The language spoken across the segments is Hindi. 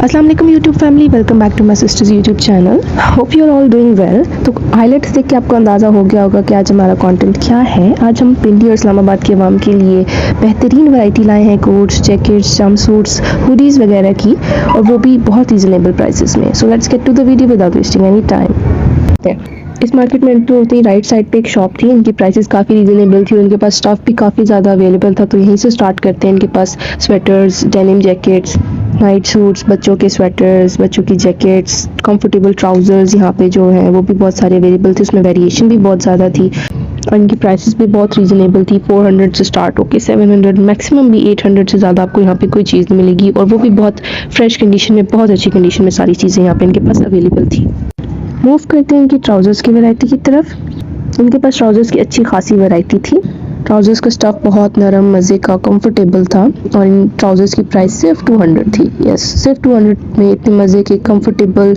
अस्सलाम वालेकुम YouTube family, welcome back to my sisters YouTube channel. Hope you are all doing well. तो हाईलाइट्स देख के आपको अंदाज़ा हो गया होगा कि आज हमारा कंटेंट क्या है। आज हम पिंडी और इस्लामाबाद के अवाम के लिए बेहतरीन वैरायटी लाए हैं कोट्स, जैकेट्स, जंपसूट्स, हुडीज़ वगैरह की, और वो भी बहुत रीज़नेबल प्राइसेस में। So let's get to the video without wasting any time. इस मार्केट में एंट्री होते ही राइट साइड पे एक शॉप थी। इनकी प्राइसेस काफ़ी रीजनेबल थी, उनके पास स्टफ भी काफ़ी ज़्यादा अवेलेबल था। तो यहीं से स्टार्ट करते हैं। इनके पास sweaters, denim jackets, night suits, बच्चों के स्वेटर्स, बच्चों की जैकेट्स, कंफर्टेबल ट्राउज़र्स यहाँ पे जो हैं वो भी बहुत सारे अवेलेबल थे। उसमें वेरिएशन भी बहुत ज़्यादा थी और इनकी प्राइसेस भी बहुत रीजनेबल थी। 400 से स्टार्ट होकर 700, मैक्सिमम भी 800 से ज़्यादा आपको यहाँ पे कोई चीज़ नहीं मिलेगी, और वो भी बहुत फ्रेश कंडीशन में, बहुत अच्छी कंडीशन में सारी चीज़ें यहाँ पे इनके पास अवेलेबल थी। मूव करते हैं इनकी ट्राउज़र्स की वैरायटी की तरफ। इनके पास ट्राउज़र्स की अच्छी खासी वैरायटी थी। ट्राउज़र्स का स्टफ़ बहुत नरम, मज़े का, कंफर्टेबल था, और इन ट्राउज़र्स की प्राइस सिर्फ 200 थी। यस, सिर्फ 200 में इतने मज़े के, कंफर्टेबल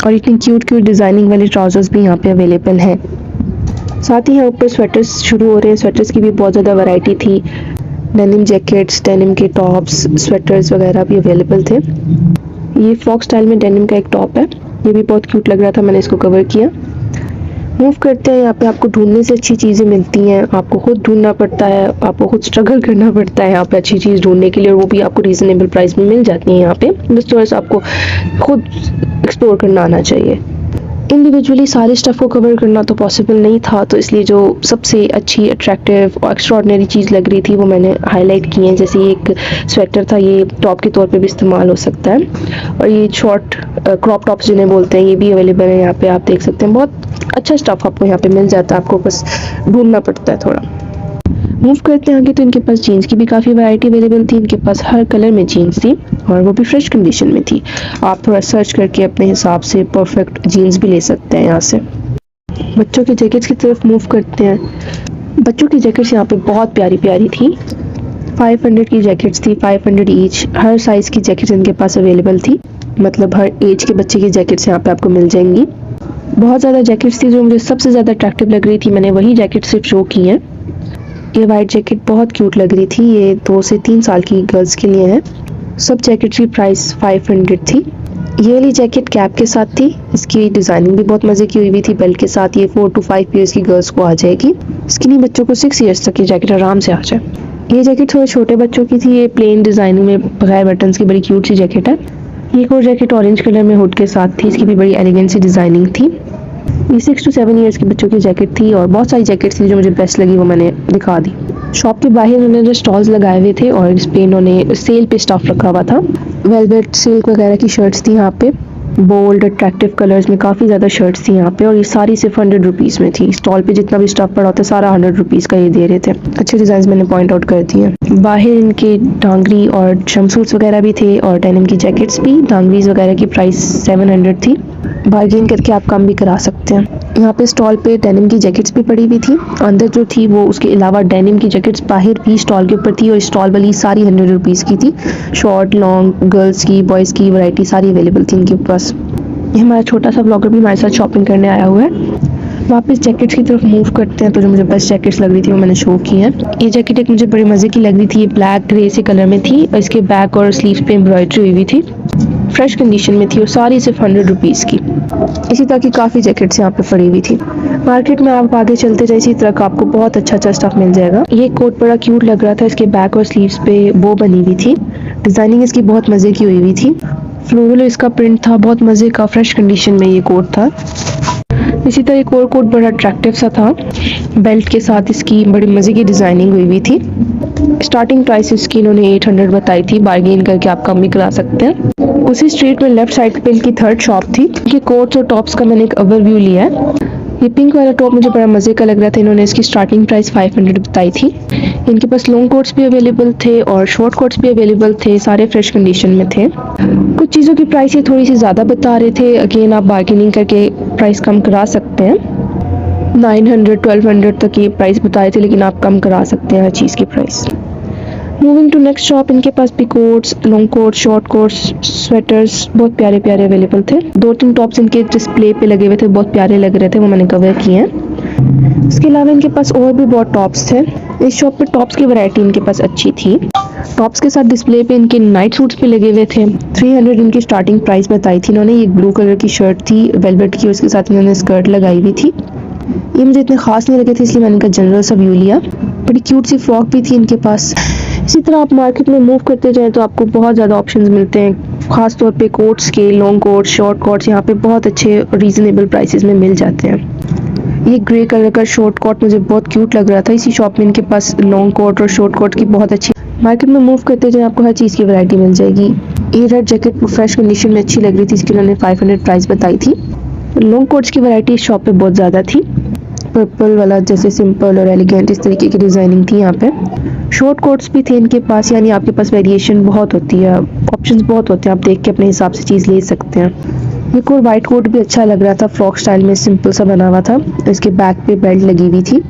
और इतनी क्यूट डिज़ाइनिंग वाले ट्राउज़र्स भी यहाँ पे अवेलेबल हैं। साथ ही यहाँ ऊपर स्वेटर्स शुरू हो रहे हैं। स्वेटर्स की भी बहुत ज़्यादा वैरायटी थी। डेनिम जैकेट्स, डेनिम के टॉप्स, स्वेटर्स वगैरह भी अवेलेबल थे। ये फ्रॉक स्टाइल में डेनिम का एक टॉप है, ये भी बहुत क्यूट लग रहा था, मैंने इसको कवर किया। मूव करते हैं। यहाँ पे आपको ढूंढने से अच्छी चीज़ें मिलती हैं, आपको खुद ढूंढना पड़ता है, आपको खुद स्ट्रगल करना पड़ता है यहाँ पे अच्छी चीज़ ढूंढने के लिए, और वो भी आपको रीज़नेबल प्राइस में मिल जाती है यहाँ पे। बस थोड़ा सा आपको खुद एक्सप्लोर करना आना चाहिए। इंडिविजुअली सारे स्टफ़ को कवर करना तो पॉसिबल नहीं था, तो इसलिए जो सबसे अच्छी, अट्रैक्टिव और एक्स्ट्रॉर्डिनरी चीज़ लग रही थी वो मैंने हाईलाइट की है। जैसे एक स्वेटर था, ये टॉप के तौर पे भी इस्तेमाल हो सकता है, और ये शॉर्ट क्रॉप टॉप्स जिन्हें बोलते हैं, ये भी अवेलेबल है यहाँ पे। आप देख सकते हैं, बहुत अच्छा स्टफ़ आपको यहाँ पे मिल जाता है, आपको बस ढूंढना पड़ता है थोड़ा। मूव करते हैं आगे, तो इनके पास जीन्स की भी काफ़ी वैरायटी अवेलेबल थी। इनके पास हर कलर में जीन्स थी, और वो भी फ्रेश कंडीशन में थी। आप थोड़ा सर्च करके अपने हिसाब से परफेक्ट जीन्स भी ले सकते हैं यहाँ से। बच्चों के जैकेट्स की तरफ मूव करते हैं। बच्चों की जैकेट्स यहाँ पे बहुत प्यारी प्यारी थी। 500 की जैकेट्स थी, 500 ईच। हर साइज़ की जैकेट्स इनके पास अवेलेबल थी, मतलब हर एज के बच्चे की जैकेट्स यहाँ पे आपको मिल जाएंगी। बहुत ज़्यादा जैकेट्स थी। जो मुझे सबसे ज़्यादा अट्रैक्टिव लग रही थी, मैंने वही जैकेट सिर्फ शो की हैं। ये वाइट जैकेट बहुत क्यूट लग रही थी, ये 2 से 3 साल की गर्ल्स के लिए है। सब जैकेट की प्राइस 500 थी। ये वाली जैकेट कैप के साथ थी। इसकी डिज़ाइनिंग भी बहुत मज़े की हुई थी। बेल्ट के साथ ये 4 to 5 ईयर्स की गर्ल्स को आ जाएगी। स्किनी बच्चों को 6 ईयर्स तक ये जैकेट आराम से आ जाए। ये जैकेट थोड़े छोटे बच्चों की थी। ये प्लेन डिज़ाइनिंग में बगैर बटन्स की बड़ी क्यूट सी जैकेट है। ये एक और जैकेट ऑरेंज कलर में हुड के साथ थी। इसकी भी बड़ी एलिगेंट सी डिज़ाइनिंग थी। ये 6 to 7 ईयर्स के बच्चों की जैकेट थी, और बहुत सारी जैकेट्स थी जो मुझे बेस्ट लगी, वो मैंने दिखा दी। शॉप के बाहर उन्होंने स्टॉल्स लगाए हुए थे, और इस पे इन्होंने सेल पे स्टफ रखा हुआ था। वेलवेट, सिल्क वगैरह की शर्ट्स थी यहाँ पे। बोल्ड अट्रैक्टिव कलर्स में काफ़ी ज़्यादा शर्ट्स थी यहाँ पे, और ये सारी सिर्फ 100 रुपीज़ में थी। स्टॉल पे जितना भी स्टफ पड़ा होता है सारा 100 रुपीज़ का ये दे रहे थे। अच्छे डिज़ाइन मैंने पॉइंट आउट कर दिए। बाहर इनके डांगरी और जंपसूट्स वगैरह भी थे, और डेनिम की जैकेट्स भी। डांगरीज वगैरह की प्राइस 700 थी। बार्गेन करके आप कम भी करा सकते हैं। यहाँ पे स्टॉल पे डेनिम की जैकेट्स भी पड़ी हुई थी। अंदर जो थी वो, उसके अलावा डेनिम की जैकेट्स बाहर भी स्टॉल के ऊपर थी, और स्टॉल वाली सारी 100 रुपीज़ की थी। शॉर्ट, लॉन्ग, गर्ल्स की, बॉयज़ की वैरायटी सारी अवेलेबल थी इनके पास। ये हमारा छोटा सा ब्लॉगर भी हमारे साथ शॉपिंग करने आया हुआ है। वापस जैकेट्स की तरफ मूव करते हैं। तो जो मुझे बेस्ट जैकेट्स लग रही थी वो मैंने शो की है। ये जैकेट एक मुझे बड़े मज़े की लग रही थी। ये ब्लैक ग्रे से कलर में थी, और इसके बैक और स्लीव्स पे एम्ब्रॉयडरी हुई थी। फ्रेश कंडीशन में थी, और सारी सिर्फ 100 रुपीज़ की। इसी तरह की काफ़ी जैकेट्स यहाँ पे पड़ी हुई थी। मार्केट में आप आगे चलते जाए, इसी तरह का आपको बहुत अच्छा स्टफ मिल जाएगा। ये कोट बड़ा क्यूट लग रहा था। इसके बैक और स्लीव्स पे वो बनी हुई थी। डिज़ाइनिंग इसकी बहुत मज़े की हुई थी। फ्लोरल इसका प्रिंट था, बहुत मज़े का, फ्रेश कंडीशन में ये कोट था। इसी तरह एक और कोट बड़ा अट्रैक्टिव सा था। बेल्ट के साथ इसकी बड़ी मज़े की डिज़ाइनिंग हुई थी। स्टार्टिंग प्राइस इसकी इन्होंने 800 बताई थी। बार्गेन करके आप कम भी करा सकते हैं। उसी स्ट्रीट में लेफ्ट साइड पे इनकी थर्ड शॉप थी। इनके कोट्स और टॉप्स का मैंने एक ओवरव्यू लिया है। ये पिंक वाला टॉप मुझे बड़ा मज़े का लग रहा था। इन्होंने इसकी स्टार्टिंग प्राइस 500 बताई थी। इनके पास लॉन्ग कोट्स भी अवेलेबल थे, और शॉर्ट कोट्स भी अवेलेबल थे। सारे फ्रेश कंडीशन में थे। कुछ चीज़ों की प्राइस ये थोड़ी सी ज़्यादा बता रहे थे। अगेन आप बार्गेनिंग करके प्राइस कम करा सकते हैं। 900, 1200 तक ये प्राइस बताए थे, लेकिन आप कम करा सकते हैं हर चीज़ की price. Moving to next shop. इनके पास भी coats, long coats, short coats, sweaters बहुत प्यारे प्यारे अवेलेबल थे। 2-3 टॉप्स इनके डिस्प्ले पे लगे हुए थे, बहुत प्यारे लग रहे थे, वो मैंने कवर किए हैं। इसके अलावा इनके पास और भी बहुत टॉप्स थे। इस शॉप पे टॉप्स की वैरायटी इनके पास अच्छी थी। टॉप्स के साथ डिस्प्ले पे इनके नाइट सूट्स भी लगे हुए थे। 300 इनकी स्टार्टिंग प्राइस बताई थी इन्होंने। ये ब्लू कलर की शर्ट थी वेलवेट की, उसके साथ इन्होंने स्कर्ट लगाई हुई थी। ये मुझे इतने खास नहीं लगे थे इसलिए मैंने इनका जनरल सा व्यू लिया। बड़ी क्यूट सी फ्रॉक भी थी इनके पास। इसी तरह आप मार्केट में मूव करते जाएं तो आपको बहुत ज़्यादा ऑप्शंस मिलते हैं, खास तौर पे कोट्स के, लॉन्ग कोट, शॉर्ट कोट्स यहाँ पे बहुत अच्छे रीजनेबल प्राइसेस में मिल जाते हैं। ये ग्रे कलर का शॉर्ट कोट मुझे बहुत क्यूट लग रहा था। इसी शॉप में इनके पास लॉन्ग कोट और शॉर्ट कोट की बहुत अच्छी, मार्केट में मूव करते जाएं आपको हर चीज़ की वैरायटी मिल जाएगी। ये रेड जैकेट फ्रेश कंडीशन में अच्छी लग रही थी, इसकी उन्होंने 500 प्राइस बताई थी। लॉन्ग कोट्स की वैरायटी इस शॉप पे बहुत ज़्यादा थी। पर्पल वाला जैसे सिंपल और एलिगेंट इस तरीके की डिज़ाइनिंग थी यहाँ पे। शॉर्ट कोट्स भी थे इनके पास, यानी आपके पास वेरिएशन बहुत होती है, ऑप्शंस बहुत होते हैं, आप देख के अपने हिसाब से चीज़ ले सकते हैं। एक और वाइट कोट भी अच्छा लग रहा था, फ्रॉक स्टाइल में सिंपल सा बना हुआ था, इसके बैक पे बेल्ट लगी हुई थी।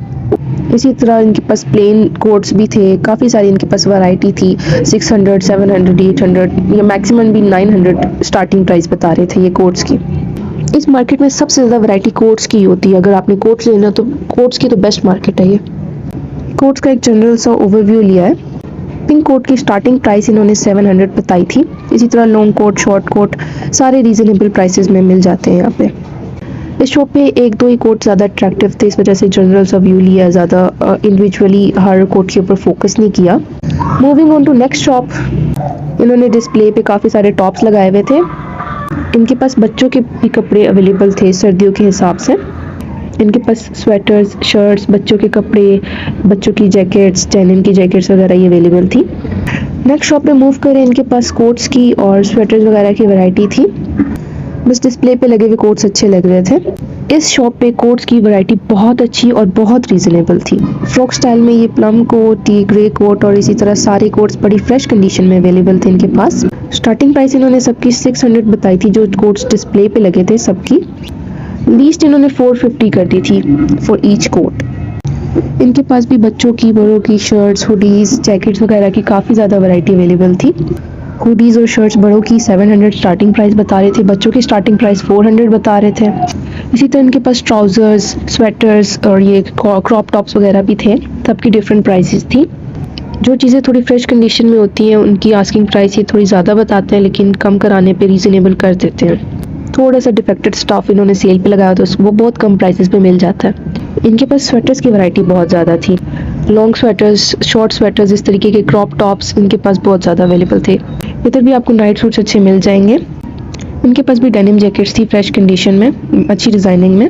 इसी तरह इनके पास प्लेन कोट्स भी थे, काफ़ी सारी इनके पास वैरायटी थी। 600, 700, 800 या मैक्सिमम भी 900 स्टार्टिंग प्राइस बता रहे थे ये कोट्स की। इस मार्केट में सबसे ज़्यादा वैरायटी कोट्स की होती है। अगर आपने कोट्स लेना तो कोट्स की तो बेस्ट मार्केट है ये। कोट्स का एक जनरल सा ओवरव्यू लिया है। पिंक कोट की स्टार्टिंग प्राइस इन्होंने 700 बताई थी। इसी तरह लॉन्ग कोट, शॉर्ट कोट सारे रीजनेबल प्राइसेस में मिल जाते हैं यहाँ पे। इस शॉप पे एक दो ही कोट ज़्यादा अट्रैक्टिव थे, इस वजह से जनरल सा व्यू लिया, ज़्यादा इंडिविजुअली हर कोट के ऊपर फोकस नहीं किया। Moving on to next shop, इन्होंने डिस्प्ले पे काफ़ी सारे टॉप्स लगाए हुए थे। इनके पास बच्चों के भी कपड़े अवेलेबल थे सर्दियों के हिसाब से। इनके पास स्वेटर्स, शर्ट्स, बच्चों के कपड़े, बच्चों की जैकेट्स, डेनिम की जैकेट्स वगैरह ये अवेलेबल थी। नेक्स्ट शॉप पे मूव करें, इनके पास कोट्स की और स्वेटर्स वगैरह की वैरायटी थी। बस डिस्प्ले पे लगे हुए कोट्स अच्छे लग रहे थे। इस शॉप पे कोट्स की वैरायटी बहुत अच्छी और बहुत रीजनेबल थी। फ्रॉक स्टाइल में ये प्लम कोट, ये ग्रे कोट और इसी तरह सारे कोट्स बड़ी फ्रेश कंडीशन में अवेलेबल थे इनके पास। स्टार्टिंग प्राइस इन्होंने सबकी 600 बताई थी, जो कोट्स डिस्प्ले पे लगे थे सबकी। लीस्ट इन्होंने 450 कर दी थी फॉर ईच कोट। इनके पास भी बच्चों की, बड़ों की शर्ट्स, हुडीज, जैकेट्स वगैरह की काफ़ी ज़्यादा वैरायटी अवेलेबल थी। हुडीज़ और शर्ट्स बड़ों की 700 स्टार्टिंग प्राइस बता रहे थे, बच्चों की स्टार्टिंग प्राइस 400 बता रहे थे। इसी तरह इनके पास ट्राउज़र्स, स्वेटर्स और ये क्रॉप टॉप्स वगैरह भी थे, सबकी डिफरेंट प्राइसेस थी। जो चीज़ें थोड़ी फ्रेश कंडीशन में होती हैं उनकी आस्किंग प्राइस ये थोड़ी ज़्यादा बताते हैं, लेकिन कम कराने पे रीज़नेबल कर देते हैं। थोड़ा सा डिफेक्टेड स्टॉफ इन्होंने सेल पे लगाया तो वो बहुत कम प्राइसेस पे मिल जाता है। इनके पास स्वेटर्स की वैरायटी बहुत ज़्यादा थी। लॉन्ग स्वेटर्स, शॉर्ट स्वेटर्स, इस तरीके के क्रॉप टॉप्स इनके पास बहुत ज़्यादा अवेलेबल थे। इधर भी आपको नाइट सूट्स अच्छे मिल जाएंगे। इनके पास भी डेनिम जैकेट्स थी फ्रेश कंडीशन में, अच्छी डिज़ाइनिंग में।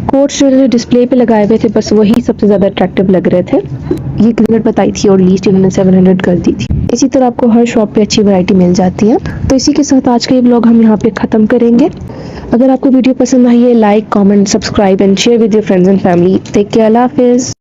कोट्स जो डिस्प्ले पे लगाए हुए थे बस वही सबसे ज़्यादा अट्रैक्टिव लग रहे थे। ये 300 बताई थी और लीस्ट इन्होंने 700 कर दी थी। इसी तरह आपको हर शॉप पे अच्छी वैरायटी मिल जाती है। तो इसी के साथ आज का ये व्लॉग हम यहाँ पे ख़त्म करेंगे। अगर आपको वीडियो पसंद आई है, like, comment, subscribe and share with your friends and family. Take care, अल्लाह हाफिज़।